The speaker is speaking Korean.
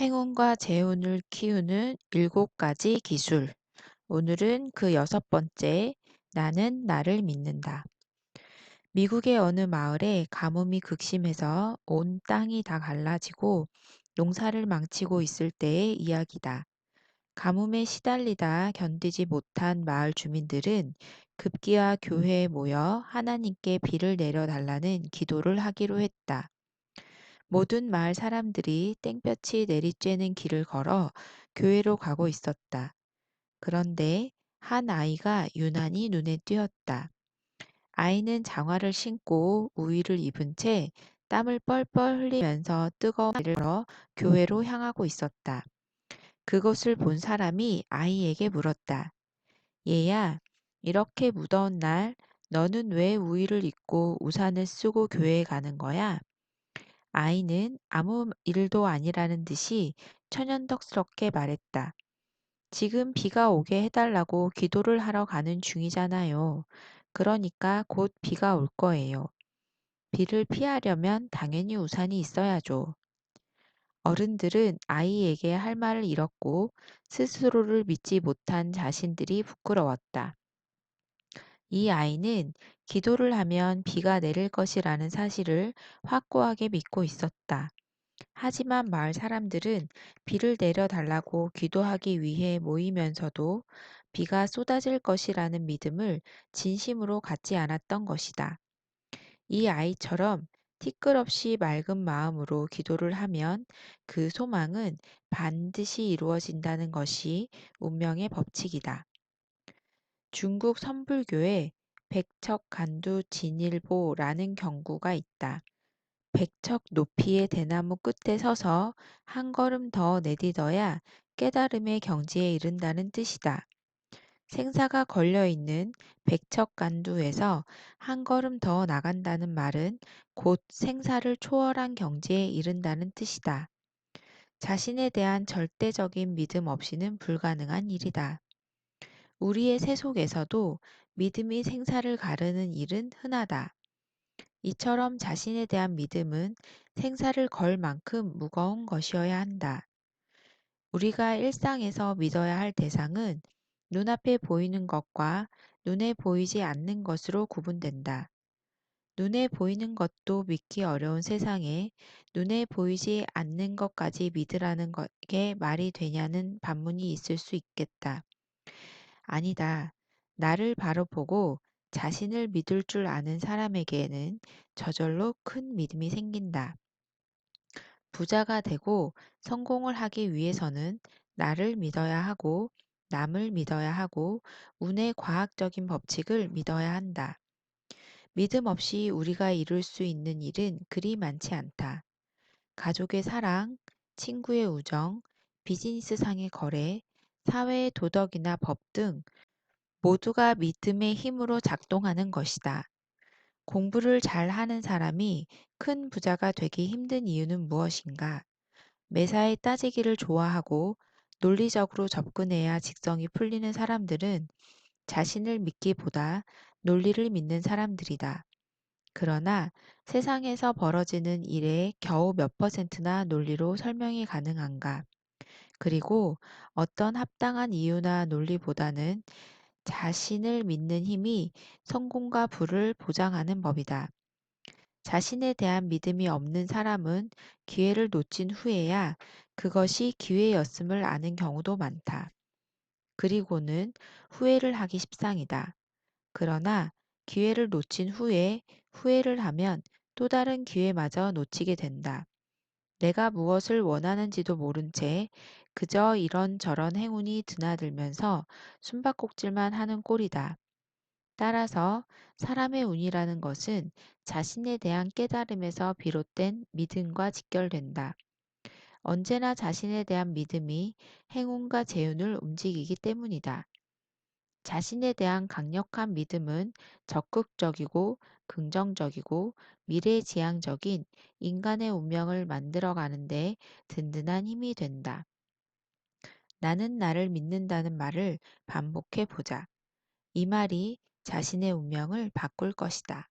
행운과 재운을 키우는 7가지 기술. 오늘은 그 6번째, 나는 나를 믿는다. 미국의 어느 마을에 가뭄이 극심해서 온 땅이 다 갈라지고 농사를 망치고 있을 때의 이야기다. 가뭄에 시달리다 견디지 못한 마을 주민들은 급기야 교회에 모여 하나님께 비를 내려달라는 기도를 하기로 했다. 모든 마을 사람들이 땡볕이 내리쬐는 길을 걸어 교회로 가고 있었다. 그런데 한 아이가 유난히 눈에 띄었다. 아이는 장화를 신고 우위를 입은 채 땀을 뻘뻘 흘리면서 뜨거운 말을 걸어 교회로 향하고 있었다. 그것을 본 사람이 아이에게 물었다. 얘야, 이렇게 무더운 날 너는 왜 우위를 입고 우산을 쓰고 교회에 가는 거야? 아이는 아무 일도 아니라는 듯이 천연덕스럽게 말했다. 지금 비가 오게 해달라고 기도를 하러 가는 중이잖아요. 그러니까 곧 비가 올 거예요. 비를 피하려면 당연히 우산이 있어야죠. 어른들은 아이에게 할 말을 잃었고 스스로를 믿지 못한 자신들이 부끄러웠다. 이 아이는 기도를 하면 비가 내릴 것이라는 사실을 확고하게 믿고 있었다. 하지만 마을 사람들은 비를 내려달라고 기도하기 위해 모이면서도 비가 쏟아질 것이라는 믿음을 진심으로 갖지 않았던 것이다. 이 아이처럼 티끌없이 맑은 마음으로 기도를 하면 그 소망은 반드시 이루어진다는 것이 운명의 법칙이다. 중국 선불교에 백척간두 진일보라는 경구가 있다. 백척 높이의 대나무 끝에 서서 한 걸음 더 내딛어야 깨달음의 경지에 이른다는 뜻이다. 생사가 걸려 있는 백척간두에서 한 걸음 더 나간다는 말은 곧 생사를 초월한 경지에 이른다는 뜻이다. 자신에 대한 절대적인 믿음 없이는 불가능한 일이다. 우리의 세속에서도 믿음이 생사를 가르는 일은 흔하다. 이처럼 자신에 대한 믿음은 생사를 걸 만큼 무거운 것이어야 한다. 우리가 일상에서 믿어야 할 대상은 눈앞에 보이는 것과 눈에 보이지 않는 것으로 구분된다. 눈에 보이는 것도 믿기 어려운 세상에 눈에 보이지 않는 것까지 믿으라는 게 말이 되냐는 반문이 있을 수 있겠다. 아니다. 나를 바로 보고 자신을 믿을 줄 아는 사람에게는 저절로 큰 믿음이 생긴다. 부자가 되고 성공을 하기 위해서는 나를 믿어야 하고 남을 믿어야 하고 운의 과학적인 법칙을 믿어야 한다. 믿음 없이 우리가 이룰 수 있는 일은 그리 많지 않다. 가족의 사랑, 친구의 우정, 비즈니스상의 거래, 사회의 도덕이나 법 등 모두가 믿음의 힘으로 작동하는 것이다. 공부를 잘 하는 사람이 큰 부자가 되기 힘든 이유는 무엇인가? 매사에 따지기를 좋아하고 논리적으로 접근해야 직성이 풀리는 사람들은 자신을 믿기보다 논리를 믿는 사람들이다. 그러나 세상에서 벌어지는 일에 겨우 몇 퍼센트나 논리로 설명이 가능한가? 그리고 어떤 합당한 이유나 논리보다는 자신을 믿는 힘이 성공과 부를 보장하는 법이다. 자신에 대한 믿음이 없는 사람은 기회를 놓친 후에야 그것이 기회였음을 아는 경우도 많다. 그리고는 후회를 하기 십상이다. 그러나 기회를 놓친 후에 후회를 하면 또 다른 기회마저 놓치게 된다. 내가 무엇을 원하는지도 모른 채 그저 이런저런 행운이 드나들면서 숨바꼭질만 하는 꼴이다. 따라서 사람의 운이라는 것은 자신에 대한 깨달음에서 비롯된 믿음과 직결된다. 언제나 자신에 대한 믿음이 행운과 재운을 움직이기 때문이다. 자신에 대한 강력한 믿음은 적극적이고 긍정적이고 미래지향적인 인간의 운명을 만들어가는데 든든한 힘이 된다. 나는 나를 믿는다는 말을 반복해 보자. 이 말이 자신의 운명을 바꿀 것이다.